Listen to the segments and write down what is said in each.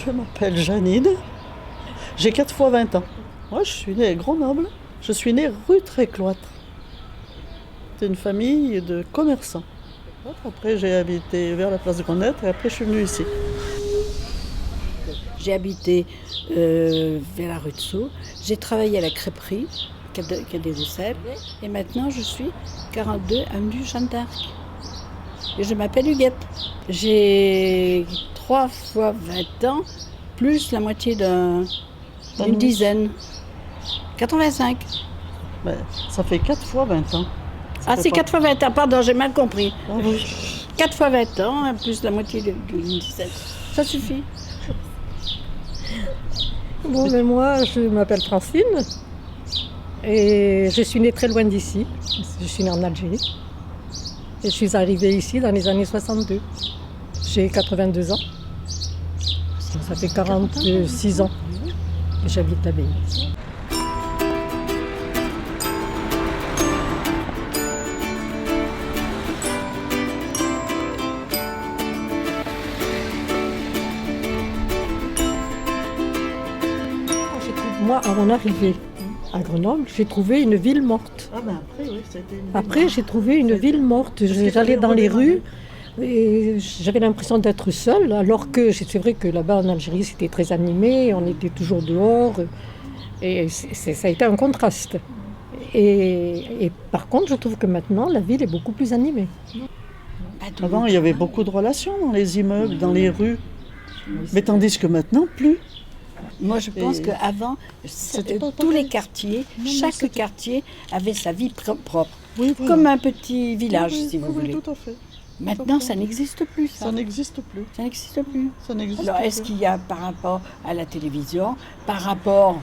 Je m'appelle Janine. J'ai 4 fois 20 ans. Moi, je suis née à Grenoble. Je suis née rue Trécloître. C'est une famille de commerçants. Après, j'ai habité vers la place Grenette et après, je suis venue ici. J'ai habité vers la rue de Sceaux. J'ai travaillé à la crêperie, Quai des Rousselles. Et maintenant, je suis 42 avenue Jeanne d'Arc. Et je m'appelle Huguette. J'ai 3 fois 20 ans, plus la moitié d'une dizaine. 85. Ben, ça fait 4 fois 20 ans. Ah, c'est 4 fois 20 ans, pardon, j'ai mal compris. Ah oui. 4 fois 20 ans, plus la moitié d'une dizaine. Ça suffit. Bon, mais moi, je m'appelle Francine et je suis née très loin d'ici. Je suis née en Algérie et je suis arrivée ici dans les années 62. J'ai 82 ans. Ça fait 46 ans que j'habite l'abbaye. Moi, à mon arrivée à Grenoble, j'ai trouvé une ville morte. Ah ben après, oui, c'était une ville Après, morte. j'ai trouvé une ville morte. J'allais dans les rues et j'avais l'impression d'être seule, alors que c'est vrai que là-bas en Algérie, c'était très animé, on était toujours dehors. Et ça a été un contraste. Et par contre, je trouve que maintenant, la ville est beaucoup plus animée. Avant, il y avait beaucoup de relations dans les immeubles, dans les rues. Mais tandis que maintenant, plus. Moi, je pense qu'avant, pas tous pareil. les quartiers, Non, chaque c'était- quartier avait sa vie propre. Oui, voilà. Comme un petit village, Oui, si vous oui, voulez. tout à fait. Maintenant, ça n'existe plus, ça. Ça n'existe plus. Ça n'existe plus. Ça n'existe Alors, est-ce plus. qu'il y a par rapport à la télévision, par rapport,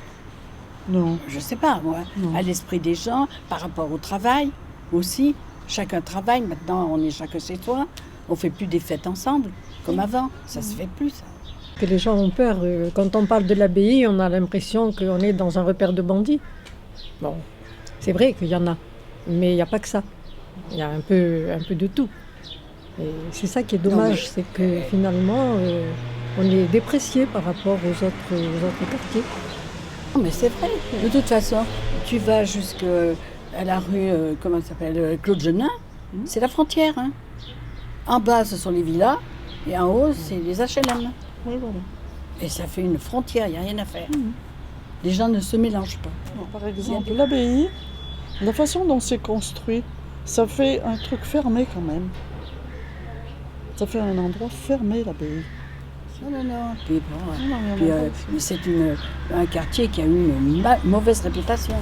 Non. je sais pas moi, Non. à l'esprit des gens, par rapport au travail aussi. Chacun travaille, maintenant on est chacun chez soi. On fait plus des fêtes ensemble, comme avant. Ça se fait plus, ça. Que les gens ont peur. Quand on parle de l'abbaye, on a l'impression qu'on est dans un repère de bandits. Bon, c'est vrai qu'il y en a, mais il n'y a pas que ça. Il y a un peu de tout. Et c'est ça qui est dommage, c'est que finalement, on est déprécié par rapport aux autres quartiers. Non, mais c'est vrai. De toute façon, tu vas jusqu'à la rue, comment ça s'appelle, Claude Genin, c'est la frontière. Hein. En bas, ce sont les villas, et en haut, c'est les HLM. Oui, voilà. Et ça fait une frontière, il n'y a rien à faire. Les gens ne se mélangent pas. Par exemple, l'abbaye, la façon dont c'est construit, ça fait un truc fermé quand même. Ça fait un endroit fermé, l'abbaye. Non. Puis, bon, Non, non, puis, non, non. c'est un quartier qui a eu une mauvaise réputation.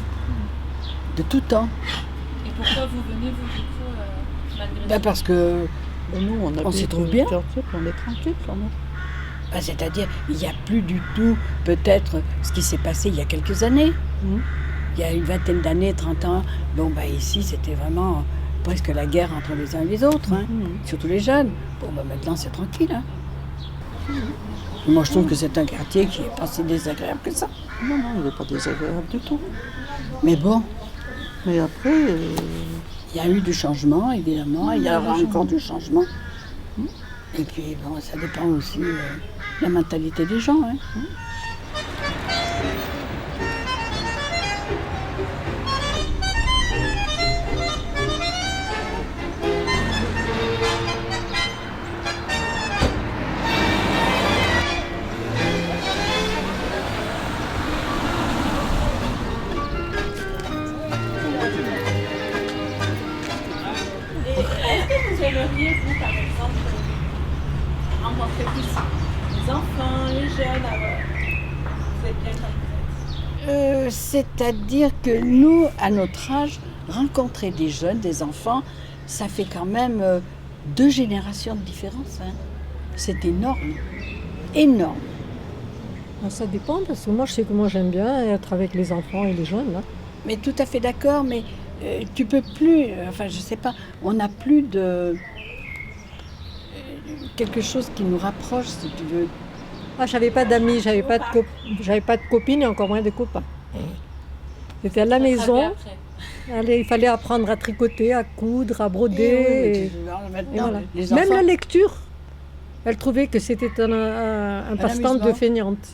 De tout temps. Et pourquoi vous venez, vous, du coup, malgré Ben, parce que, Et nous, on s'y habite trouve au bien. quartier, puis on est tranquille quand même. ben, c'est-à-dire, il n'y a plus du tout, peut-être, ce qui s'est passé il y a quelques années. Mhm. Il y a une vingtaine d'années, 30 ans. Bon, ben, ici, c'était vraiment presque la guerre entre les uns et les autres, hein. Surtout les jeunes. Bon, ben, maintenant, c'est tranquille. Hein. Moi, je trouve que c'est un quartier qui n'est pas si désagréable que ça. Non, il n'est pas désagréable du tout. Mais bon, Mais après, il y a eu du changement, évidemment. Il y aura encore du changement. Et puis, bon, ça dépend aussi de la mentalité des gens. Hein. Est-ce que vous aimeriez, vous, par exemple, rencontrer plus les enfants, les jeunes vous êtes bien comme vous êtes. C'est-à-dire que nous, à notre âge, rencontrer des jeunes, des enfants, ça fait quand même 2 générations de différence. Hein. C'est énorme. Énorme. Ça dépend, parce que moi, je sais que moi, j'aime bien être avec les enfants et les jeunes. Hein. Mais tout à fait d'accord, mais tu peux plus, enfin je sais pas, on n'a plus de quelque chose qui nous rapproche, si tu veux. Ah, j'avais pas d'amis, j'avais pas de copines et encore moins de copains. J'étais à la maison, il fallait apprendre à tricoter, à coudre, à broder. Et oui, mais et maintenant, voilà. les Même enfants, la lecture. Elle trouvait que c'était un passe-temps de amusement. feignante.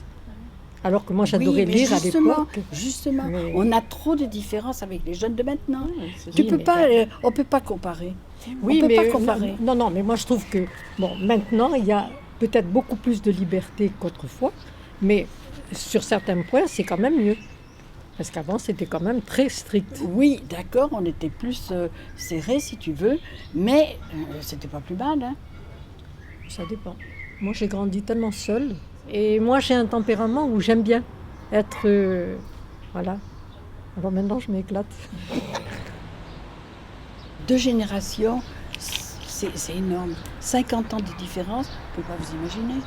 Alors que moi, j'adorais Oui, mais lire à justement, l'époque. justement, Mais- on a trop de différences avec les jeunes de maintenant. Oui, mais- On peut pas comparer. Oui, on peut mais pas comparer. non, mais moi je trouve que bon, maintenant il y a peut-être beaucoup plus de liberté qu'autrefois, mais sur certains points c'est quand même mieux. Parce qu'avant c'était quand même très strict. Oui, d'accord, on était plus serré si tu veux, mais c'était pas plus mal. Hein. Ça dépend. Moi j'ai grandi tellement seule et moi j'ai un tempérament où j'aime bien être voilà. Alors maintenant je m'éclate. 2 générations, c'est énorme. 50 ans de différence, vous ne pouvez pas vous imaginer.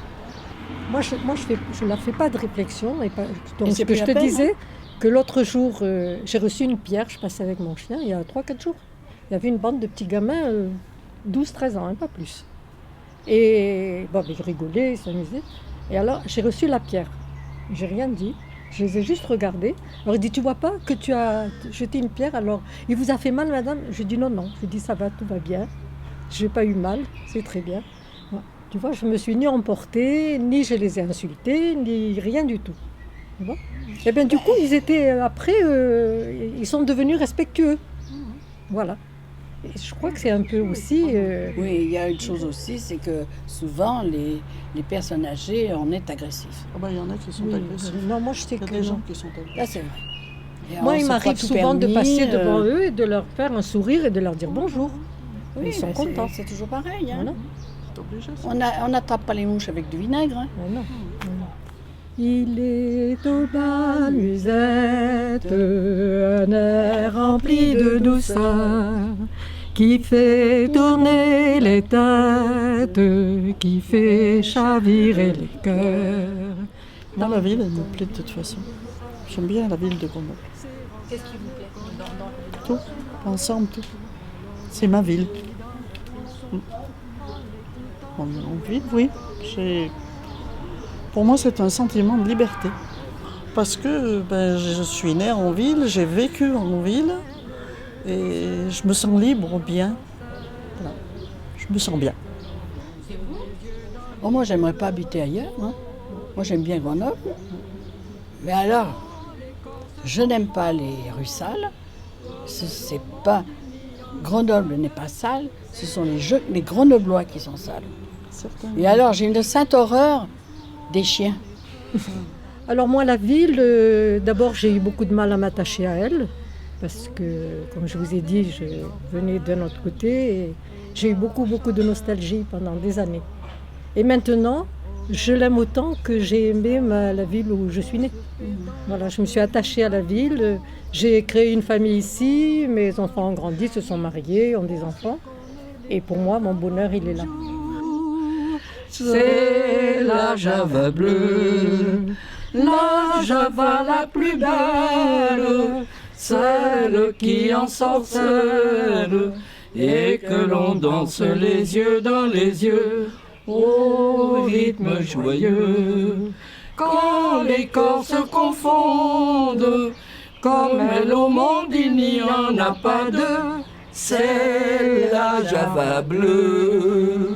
Je la fais pas de réflexion. Et pas, donc, Et ce c'est que plus je la te peine, disais, que l'autre jour, j'ai reçu une pierre, je passais avec mon chien, il y a 3-4 jours. Il y avait une bande de petits gamins, 12-13 ans, hein, pas plus. Et bon, ils rigolaient, ils s'amusaient. Et alors, j'ai reçu la pierre. J'ai rien dit. Je les ai juste regardés. Alors, il dit, tu vois pas que tu as jeté une pierre? Alors, il vous a fait mal, madame? Je dis, non, non. Je dis, ça va, tout va bien. Je n'ai pas eu mal, c'est très bien. Ouais. Tu vois, je me suis ni emportée, ni je les ai insultés, ni rien du tout. Tu vois? Et bien, du coup, ils étaient, après, ils sont devenus respectueux. Voilà. Et je crois que c'est un peu aussi... Oui, il y a une chose aussi, c'est que souvent, les personnes âgées, on est agressifs. Ah bah, il y en a qui sont oui, agressifs. non, moi, je sais Il y a que des gens non. qui sont agressifs. Là, c'est vrai. Et Moi, on il se m'arrive croit tout souvent de permis, passer devant eux et de leur faire un sourire et de leur dire bonjour. Oui, Ils sont mais contents. c'est toujours pareil. Hein. Voilà. C'est obligé, ça. On n'attrape pas les mouches avec du vinaigre. Hein. Mais non. Non. Il est au bal musette, un air rempli de douceur, qui fait tourner les têtes, qui fait chavirer les cœurs. Moi, la ville, elle me plaît de toute façon. J'aime bien la ville de Grenoble. Qu'est-ce qui vous plaît Tout, ensemble, tout. C'est ma ville. En ville, oui. Pour moi, c'est un sentiment de liberté. Parce que ben, je suis née en ville, j'ai vécu en ville, et je me sens libre, bien. Voilà. Je me sens bien. Oh, moi, j'aimerais pas habiter ailleurs. Hein. Moi, j'aime bien Grenoble. Mais alors, je n'aime pas les rues sales. C'est pas... Grenoble n'est pas sale, ce sont les Grenoblois qui sont sales. Certains. Et alors, j'ai une sainte horreur des chiens. Alors moi, la ville, d'abord j'ai eu beaucoup de mal à m'attacher à elle, parce que, comme je vous ai dit, je venais d'un autre côté, et j'ai eu beaucoup de nostalgie pendant des années. Et maintenant, je l'aime autant que j'ai aimé la ville où je suis née. Voilà, je me suis attachée à la ville, j'ai créé une famille ici, mes enfants ont grandi, se sont mariés, ont des enfants, et pour moi, mon bonheur, il est là. C'est la Java bleue, la Java la plus belle, celle qui ensorcelle et que l'on danse les yeux dans les yeux au rythme joyeux. Quand les corps se confondent, comme elle au monde il n'y en a pas deux, c'est la Java bleue.